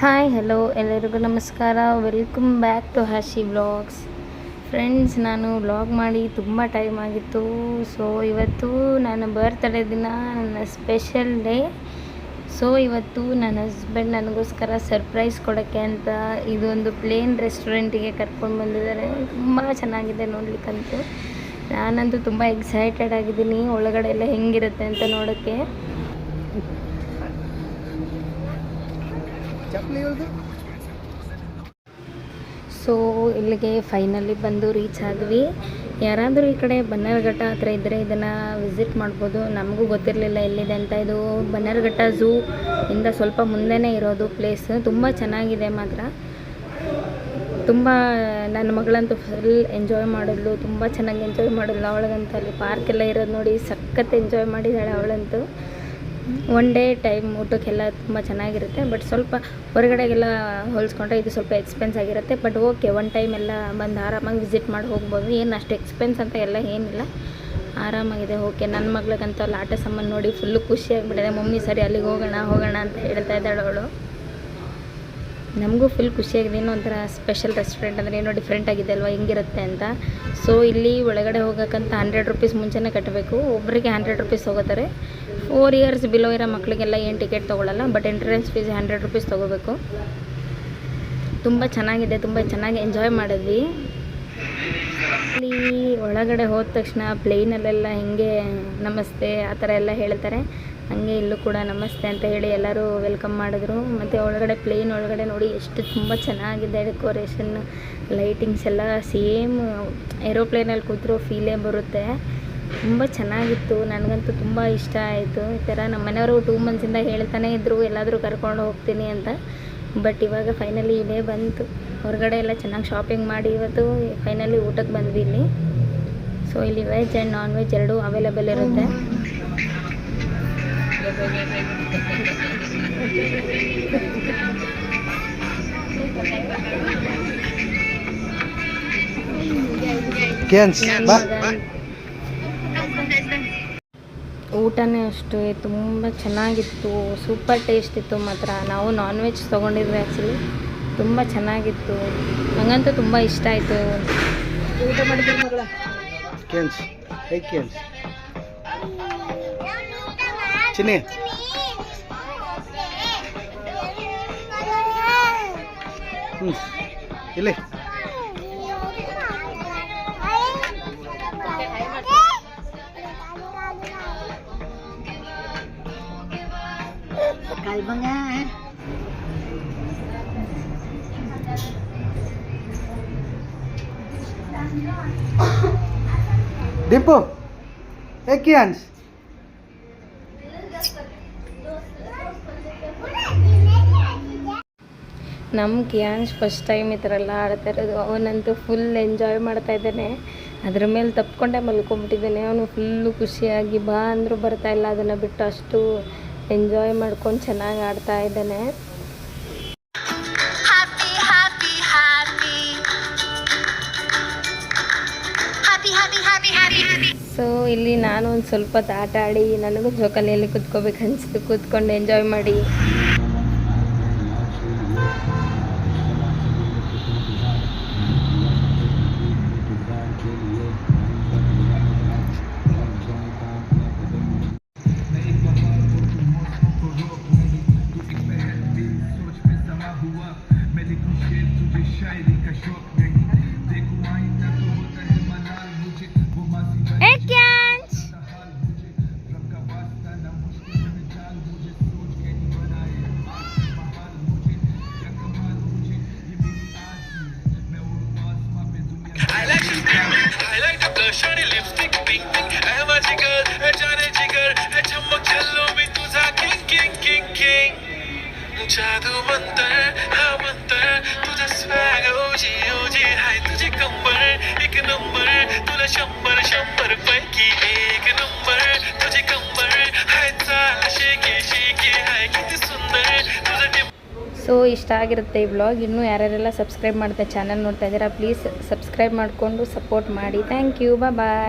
Hi hello ಎಲ್ಲರಿಗೂ ನಮಸ್ಕಾರ. Welcome back to Harshi vlogs. Friends, ನಾನು ವ್ಲಾಗ್ ಮಾಡಿ ತುಂಬ ಟೈಮ್ ಆಗಿತ್ತು. ಸೊ ಇವತ್ತು ನನ್ನ ಬರ್ತ್ಡೇ ದಿನ, ನನ್ನ ಸ್ಪೆಷಲ್ ಡೇ. ಸೊ ಇವತ್ತು ನನ್ನ ಹಸ್ಬೆಂಡ್ ನನಗೋಸ್ಕರ ಸರ್ಪ್ರೈಸ್ ಕೊಡೋಕ್ಕೆ ಅಂತ ಇದೊಂದು ಪ್ಲೇನ್ ರೆಸ್ಟೋರೆಂಟಿಗೆ ಕರ್ಕೊಂಡು ಬಂದಿದ್ದಾರೆ. ತುಂಬ ಚೆನ್ನಾಗಿದೆ ನೋಡ್ಲಿಕ್ಕಂತೂ. ನಾನಂತೂ ತುಂಬ ಎಕ್ಸೈಟೆಡ್ ಆಗಿದ್ದೀನಿ ಒಳಗಡೆ ಎಲ್ಲ ಹೆಂಗಿರುತ್ತೆ ಅಂತ ನೋಡೋಕ್ಕೆ. ಸೊ ಇಲ್ಲಿಗೆ ಫೈನಲಿ ಬಂದು ರೀಚ್ ಆದ್ವಿ. ಯಾರಾದರೂ ಈ ಕಡೆ ಬನ್ನರ್ಘಟ್ಟ ಹತ್ರ ಇದ್ದರೆ ಇದನ್ನು ವಿಸಿಟ್ ಮಾಡ್ಬೋದು. ನಮಗೂ ಗೊತ್ತಿರಲಿಲ್ಲ ಎಲ್ಲಿದೆ ಅಂತ. ಇದು ಬನ್ನರ್ಘಟ್ಟ ಝೂ ಇಂದ ಸ್ವಲ್ಪ ಮುಂದೆನೇ ಇರೋದು ಪ್ಲೇಸ್. ತುಂಬ ಚೆನ್ನಾಗಿದೆ ಮಾತ್ರ. ತುಂಬ ನನ್ನ ಮಗಳಂತೂ ಫುಲ್ ಎಂಜಾಯ್ ಮಾಡಿದ್ಲು, ತುಂಬ ಚೆನ್ನಾಗಿ ಎಂಜಾಯ್ ಮಾಡಿದ್ಲು. ಅವಳಿಗಂತೂ ಅಲ್ಲಿ ಪಾರ್ಕ್ ಎಲ್ಲ ಇರೋದು ನೋಡಿ ಸಖತ್ ಎಂಜಾಯ್ ಮಾಡಿದ್ದಾಳೆ ಅವಳಂತೂ. ಒನ್ ಡೇ ಟೈಮ್ ಊಟಕ್ಕೆಲ್ಲ ತುಂಬ ಚೆನ್ನಾಗಿರುತ್ತೆ. ಬಟ್ ಸ್ವಲ್ಪ ಹೊರಗಡೆಗೆಲ್ಲ ಹೋಲಿಸ್ಕೊಂಡ್ರೆ ಇದು ಸ್ವಲ್ಪ ಎಕ್ಸ್ಪೆನ್ಸ್ ಆಗಿರುತ್ತೆ. ಬಟ್ ಓಕೆ, ಒನ್ ಟೈಮ್ ಎಲ್ಲ ಬಂದು ಆರಾಮಾಗಿ ವಿಸಿಟ್ ಮಾಡಿ ಹೋಗ್ಬೋದು. ಏನು ಅಷ್ಟು ಎಕ್ಸ್ಪೆನ್ಸ್ ಅಂತ ಎಲ್ಲ ಏನಿಲ್ಲ, ಆರಾಮಾಗಿದೆ. ಓಕೆ, ನನ್ನ ಮಗಳಿಗಂತೂ ಅಲ್ಲಿ ಆಟ ಸಾಮಾನು ನೋಡಿ ಫುಲ್ಲು ಖುಷಿಯಾಗಿಬಿಟ್ಟಿದೆ. ಮಮ್ಮಿ ಸರಿ ಅಲ್ಲಿಗೆ ಹೋಗೋಣ ಅಂತ ಹೇಳ್ತಾ ಇದ್ದಾಳೆ ಅವಳು. ನಮಗೂ ಫುಲ್ ಖುಷಿಯಾಗಿದೆ. ಏನೋ ಒಂಥರ ಸ್ಪೆಷಲ್ ರೆಸ್ಟೋರೆಂಟ್ ಅಂದರೆ ಏನೋ ಡಿಫ್ರೆಂಟ್ ಆಗಿದೆ ಅಲ್ವಾ, ಹೆಂಗಿರುತ್ತೆ ಅಂತ. ಸೊ ಇಲ್ಲಿ ಒಳಗಡೆ ಹೋಗೋಕ್ಕಂತ 100 ರೂಪೀಸ್ ಮುಂಚೆನೇ ಕಟ್ಟಬೇಕು. ಒಬ್ಬರಿಗೆ 100 ರೂಪೀಸ್ ತೊಗೋತಾರೆ. 4 ಇಯರ್ಸ್ ಬಿಲೋ ಇರೋ ಮಕ್ಕಳಿಗೆಲ್ಲ ಏನು ಟಿಕೆಟ್ ತೊಗೊಳ್ಳಲ್ಲ. ಬಟ್ ಎಂಟ್ರೆನ್ಸ್ ಫೀಸ್ 100 ರೂಪೀಸ್ ತೊಗೋಬೇಕು. ತುಂಬ ಚೆನ್ನಾಗಿದೆ, ತುಂಬ ಚೆನ್ನಾಗಿ ಎಂಜಾಯ್ ಮಾಡಿದ್ವಿ. ಇಲ್ಲಿ ಒಳಗಡೆ ಹೋದ ತಕ್ಷಣ ಪ್ಲೇನಲ್ಲೆಲ್ಲ ಹೆಂಗೆ ನಮಸ್ತೆ ಆ ಥರ ಎಲ್ಲ ಹೇಳ್ತಾರೆ, ಹಾಗೆ ಇಲ್ಲೂ ಕೂಡ ನಮಸ್ತೆ ಅಂತ ಹೇಳಿ ಎಲ್ಲರೂ ವೆಲ್ಕಮ್ ಮಾಡಿದ್ರು. ಮತ್ತು ಒಳಗಡೆ ಪ್ಲೇನ್ ಒಳಗಡೆ ನೋಡಿ ಎಷ್ಟು ತುಂಬ ಚೆನ್ನಾಗಿದೆ ಡೆಕೋರೇಷನ್, ಲೈಟಿಂಗ್ಸ್ ಎಲ್ಲ ಸೇಮ್ ಏರೋಪ್ಲೇನಲ್ಲಿ ಕೂತ್ರೋ ಫೀಲೇ ಬರುತ್ತೆ. ತುಂಬ ಚೆನ್ನಾಗಿತ್ತು. ನನಗಂತೂ ತುಂಬ ಇಷ್ಟ ಆಯಿತು. ಈ ಥರ ನಮ್ಮ ಮನೆಯವರು 2 ಮಂತ್ಸಿಂದ ಹೇಳ್ತಾನೆ ಇದ್ದರು ಎಲ್ಲಾದರೂ ಕರ್ಕೊಂಡು ಹೋಗ್ತೀನಿ ಅಂತ. ಬಟ್ ಇವಾಗ ಫೈನಲಿ ಇದೇ ಬಂತು. ಹೊರಗಡೆ ಎಲ್ಲ ಚೆನ್ನಾಗಿ ಶಾಪಿಂಗ್ ಮಾಡಿ ಇವತ್ತು ಫೈನಲಿ ಊಟಕ್ಕೆ ಬಂದ್ವಿ ಇಲ್ಲಿ. ಸೊ ಇಲ್ಲಿ ವೆಜ್ ಆ್ಯಂಡ್ ನಾನ್ ವೆಜ್ ಎರಡೂ ಅವೈಲೇಬಲ್ ಇರುತ್ತೆ. ಊಟನೇ ಅಷ್ಟು ತುಂಬ ಚೆನ್ನಾಗಿತ್ತು, ಸೂಪರ್ ಟೇಸ್ಟ್ ಇತ್ತು ಮಾತ್ರ. ನಾವು ನಾನ್ ವೆಜ್ ತೊಗೊಂಡಿದ್ವಿ ಆ್ಯಕ್ಚುಲಿ. ತುಂಬ ಚೆನ್ನಾಗಿತ್ತು, ನನಗಂತೂ ತುಂಬ ಇಷ್ಟ ಆಯಿತು. ಊಟ ಮಾಡಿದ್ರು ಮಗಳ ಚಿನ್ನಿ ಇಲ್ಲಿ ಡಿಂಪು ಏಕಿಯಾನ್ಸ್ ನಮ್ಮ ಕಿಯಾನ್ಶ್ ಫಸ್ಟ್ ಟೈಮ್ ಈ ಥರ ಎಲ್ಲ ಆಡ್ತಾ ಇರೋದು. ಅವನಂತೂ ಫುಲ್ ಎಂಜಾಯ್ ಮಾಡ್ತಾ ಇದ್ದಾನೆ. ಅದ್ರ ಮೇಲೆ ತಪ್ಪಿಕೊಂಡೆ ಮಲ್ಕೊಂಡ್ಬಿಟ್ಟಿದ್ದಾನೆ. ಅವನು ಫುಲ್ಲು ಖುಷಿಯಾಗಿ ಬಾ ಅಂದರೂ ಬರ್ತಾಯಿಲ್ಲ, ಅದನ್ನು ಬಿಟ್ಟು ಅಷ್ಟು ಎಂಜಾಯ್ ಮಾಡ್ಕೊಂಡು ಚೆನ್ನಾಗಿ ಆಡ್ತಾ ಇದ್ದಾನೆ. ಸೊ ಇಲ್ಲಿ ನಾನು ಒಂದು ಸ್ವಲ್ಪ ಹೊತ್ತು ಆಟ ಆಡಿ ನನಗೂ ಜೋಕಾಲಿಯಲ್ಲಿ ಕೂತ್ಕೋಬೇಕು ಅನಿಸ್ತು. ಕೂತ್ಕೊಂಡು ಎಂಜಾಯ್ ಮಾಡಿ जादू मंतर हा मंतर तुझा स्वॅग ओजी ओजी हाय तुझे कंबर एक नंबर तुला 100 पैकी 1 नंबर तुझे कंबर हाय चाल शेकी शेकी हाय किती सुंदर तुझं. ಸೊ ಇಷ್ಟ ಆಗಿರುತ್ತೆ ಈ ವ್ಲಾಗ್. ಇನ್ನೂ ಯಾರ್ಯಾರೆಲ್ಲ ಸಬ್ಸ್ಕ್ರೈಬ್ ಮಾಡ್ತಾ ಚಾನಲ್ ನೋಡ್ತಾ ಇದ್ದೀರಾ, ಪ್ಲೀಸ್ ಸಬ್ಸ್ಕ್ರೈಬ್ ಮಾಡಿಕೊಂಡು ಸಪೋರ್ಟ್ ಮಾಡಿ. Thank you, bye.